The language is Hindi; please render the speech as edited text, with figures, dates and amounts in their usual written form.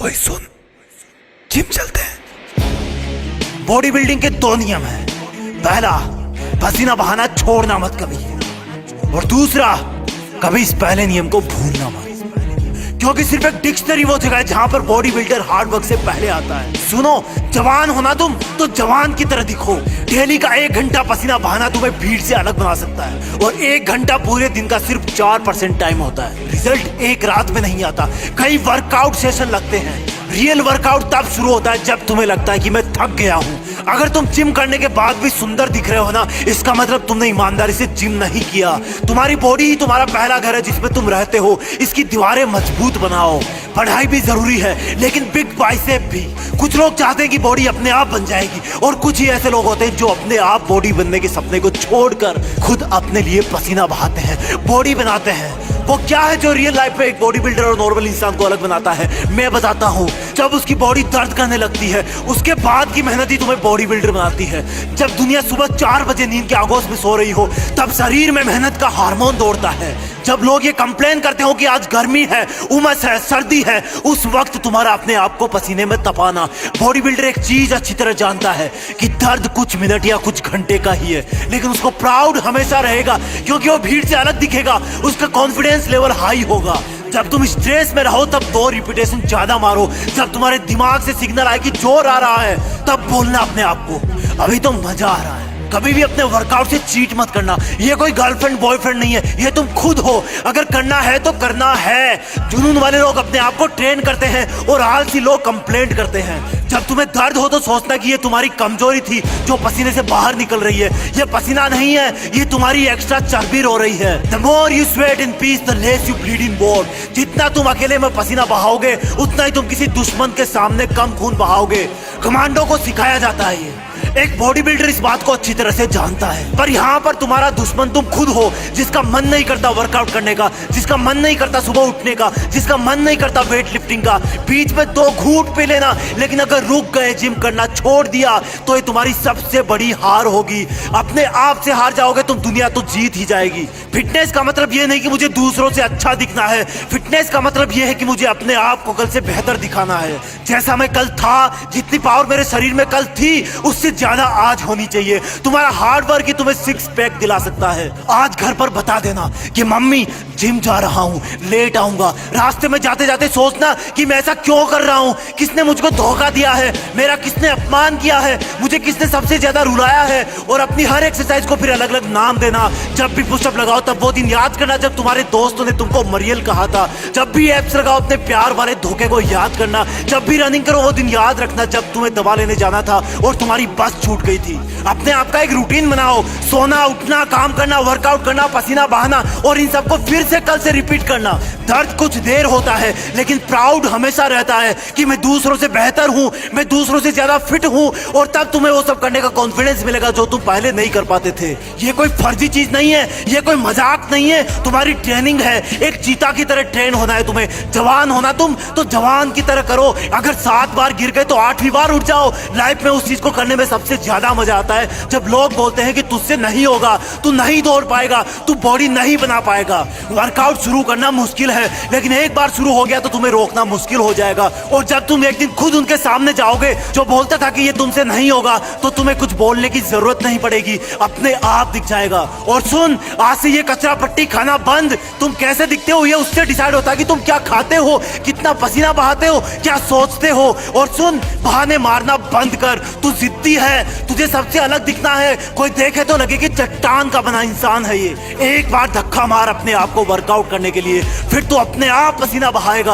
ओए सुन, जिम चलते हैं। बॉडी बिल्डिंग के दो नियम हैं। पहला, पसीना बहाना छोड़ना मत कभी, और दूसरा, कभी इस पहले नियम को भूलना मत, क्योंकि सिर्फ एक डिक्शनरी वो जगह है जहां पर बॉडी बिल्डर हार्ड वर्क से पहले आता है। सुनो, जवान होना तुम तो जवान की तरह दिखो। डेली का 1 घंटा पसीना बहाना तुम्हें भीड़ से अलग बना सकता है, और 1 घंटा पूरे दिन का सिर्फ 4% टाइम होता है। रिजल्ट एक रात में नहीं आता, कई वर्कआउट सेशन लगते हैं। रियल वर्कआउट तब शुरू होता है जब तुम्हें लगता है कि मैं थक गया हूँ। अगर तुम जिम करने के बाद भी सुंदर दिख रहे हो ना, इसका मतलब तुमने ईमानदारी से जिम नहीं किया। तुम्हारी बॉडी ही तुम्हारा पहला घर है जिसमें तुम रहते हो। इसकी दीवारें मजबूत बनाओ। पढ़ाई भी जरूरी है, लेकिन बिग बाइसेप भी। कुछ लोग चाहते हैं कि बॉडी अपने आप बन जाएगी, और कुछ ही ऐसे लोग होते हैं जो अपने आप बॉडी बनने के सपने को छोड़कर खुद अपने लिए पसीना बहाते हैं, बॉडी बनाते हैं। वो क्या है जो रियल लाइफ में एक बॉडी बिल्डर और नॉर्मल इंसान को अलग बनाता है? मैं बताता हूँ। जब उसकी बॉडी दर्द करने लगती है, उसके बाद की मेहनत ही तुम्हें बॉडी बिल्डर बनाती है। जब दुनिया सुबह 4 बजे नींद के आगोश में सो रही हो, तब शरीर में मेहनत का हार्मोन दौड़ता है। जब लोग ये कंप्लेन करते हो कि आज गर्मी है, उमस है, सर्दी है, उस वक्त तुम्हारा अपने आप को पसीने में तपाना। बॉडी बिल्डर एक चीज अच्छी तरह जानता है कि दर्द कुछ मिनट या कुछ घंटे का ही है, लेकिन उसको प्राउड हमेशा रहेगा, क्योंकि वो भीड़ से अलग दिखेगा। उसका कॉन्फिडेंस लेवल हाई होगा। जब तुम स्ट्रेस में रहो तब 2 रिपीटेशन ज्यादा मारो। जब तुम्हारे दिमाग से सिग्नल आए कि जोर आ रहा है, तब बोलना अपने आप को, अभी तो मजा आ रहा है। कभी भी अपने वर्कआउट से चीट मत करना। ये कोई गर्लफ्रेंड बॉयफ्रेंड नहीं है, ये तुम खुद हो। अगर करना है तो करना है। जुनून वाले लोग अपने आप को ट्रेन करते हैं, और आलसी लोग कंप्लेंट करते हैं। जब तुम्हें दर्द हो तो सोचना कि ये तुम्हारी कमजोरी थी जो पसीने से बाहर निकल रही है। ये पसीना नहीं है, ये तुम्हारी एक्स्ट्रा चर्बी रो रही है। The more you sweat in peace, the less you bleed in war। जितना तुम अकेले में पसीना बहाओगे, उतना ही तुम किसी दुश्मन के सामने कम खून बहाओगे। कमांडो को सिखाया जाता है ये। एक बॉडी बिल्डर इस बात को अच्छी तरह से जानता है, पर यहाँ पर तुम्हारा दुश्मन तुम खुद हो, जिसका मन नहीं करता वर्कआउट करने का, जिसका मन नहीं करता सुबह उठने का, जिसका मन नहीं करता वेट लिफ्टिंग का। बीच में 2 घूंट पी लेना, लेकिन अगर रुक गए, जिम करना छोड़ दिया, तो ये तुम्हारी सबसे बड़ी हार होगी। अपने आप से हार जाओगे तुम, दुनिया तो जीत ही जाएगी। फिटनेस का मतलब ये नहीं कि मुझे दूसरों से अच्छा दिखना है। फिटनेस का मतलब ये है कि मुझे अपने आप को कल से बेहतर दिखाना है। जैसा मैं कल था, जितनी पावर मेरे शरीर में कल थी, उससे ज्यादा आज होनी चाहिए। तुम्हारा हार्ड वर्क ही तुम्हें 6 पैक दिला सकता है। आज घर पर बता देना कि मम्मी जिम जा रहा हूँ, लेट आऊंगा। रास्ते में जाते जाते सोचना कि मैं ऐसा क्यों कर रहा हूँ, किसने मुझको धोखा दिया है, मेरा किसने अपमान किया है, मुझे किसने सबसे ज्यादा रुलाया है। और अपनी हर एक्सरसाइज को फिर अलग अलग नाम देना। जब भी पुशअप लगाओ तब वो दिन याद करना जब तुम्हारे दोस्तों ने तुमको मरियल कहा था। जब भी एप्स लगाओ अपने प्यार वाले धोखे को याद करना। जब भी रनिंग करो वो दिन याद रखना जब तुम्हें दवा लेने जाना था और तुम्हारी बस छूट गई थी। अपने आप का एक रूटीन बनाओ। सोना, उठना, काम करना, वर्कआउट करना, पसीना बहाना, और इन सबको फिर से कल से रिपीट करना। दर्द कुछ देर होता है, लेकिन प्राउड हमेशा रहता है कि मैं दूसरों से बेहतर हूँ, मैं दूसरों से ज्यादा फिट हूँ। और तब तुम्हें वो सब करने का कॉन्फिडेंस मिलेगा जो तुम पहले नहीं कर पाते थे। ये कोई फर्जी चीज नहीं है, ये कोई मजाक नहीं है, तुम्हारी ट्रेनिंग है। एक चीता की तरह ट्रेन होना है तुम्हें। जवान होना तुम तो जवान की तरह करो। अगर 7 बार गिर गए तो 8वीं बार उठ जाओ। लाइफ में उस चीज को करने में सबसे ज्यादा मजा आता है जब लोग बोलते हैं कि तुझसे नहीं होगा, तू नहीं दौड़ पाएगा, तू बॉडी नहीं बना पाएगा। वर्कआउट शुरू करना मुश्किल है, लेकिन एक बार शुरू हो गया तो तुम्हें रोकना मुश्किल हो जाएगा। और जब तुम एक दिन खुद उनके सामने जाओगे जो बोलता था कि ये तुमसे नहीं होगा, तो तुम्हें कुछ बोलने की जरूरत नहीं पड़ेगी, अपने आप दिख जाएगा। और सुन, आज से ये कचरा पट्टी खाना बंद। तुम कैसे दिखते हो ये उससे डिसाइड होता है कि तुम क्या खाते हो, कितना पसीना बहाते हो, क्या सोचते हो। और सुन, बहाने मारना बंद कर। तू जिद्दी है, तुझे सबसे अलग दिखना है। कोई देखे तो लगे कि चट्टान का बना इंसान है ये। एक बार धक्का मार अपने आप को वर्कआउट करने के लिए, फिर तू अपने आप पसीना बहाएगा।